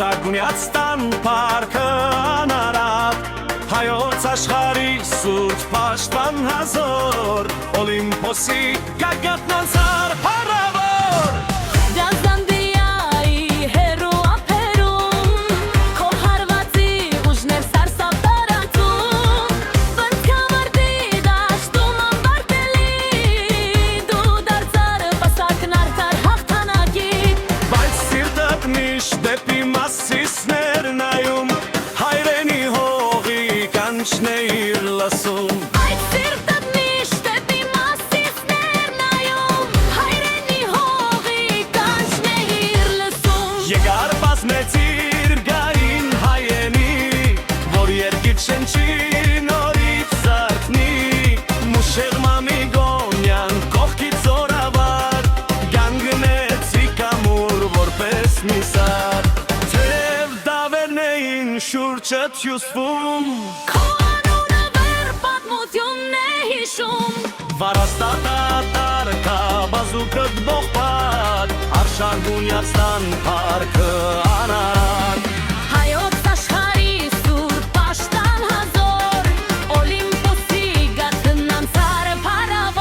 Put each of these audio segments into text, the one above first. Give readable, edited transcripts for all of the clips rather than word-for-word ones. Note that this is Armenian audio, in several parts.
Արշակունյացտան պարքը անարատ Հայոց աշխարի սուրջ պաշտպան հազոր Օլիմպոսի գագատնանցար հարավոր Դեպի մասիսներ նայում հայրենի հողի կանչներ լսում Այդ սիրտդ միշտ դեպի մասիսներ նայում հայրենի հողի կանչներ լսում Եկար բազմեցիր գային հայենի որ երկիր շնչի նորից զարթնի Մուշեղ մամի գոնյան կողքի ծորավար գանգնեցի կամուր որպես միսար Շուրջդ հյուսվում Քո անունը վեր պատմությունն է հիշում Վարաստատատար կա բազուկըտ բողպատ Արշակունյացտան պարքը անարատ Հայոց աշխարի սուրբ պաշտպան հազոր Օլիմպոսի գատնանցար փարավոր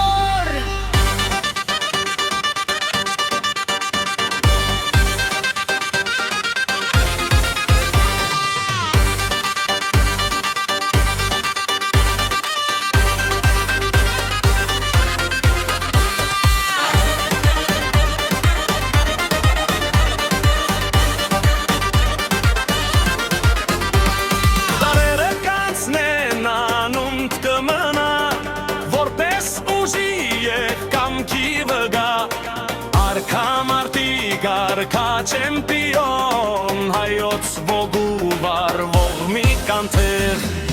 Արքա չեմպիոն հայոց ոգու վարվող մի կանթեր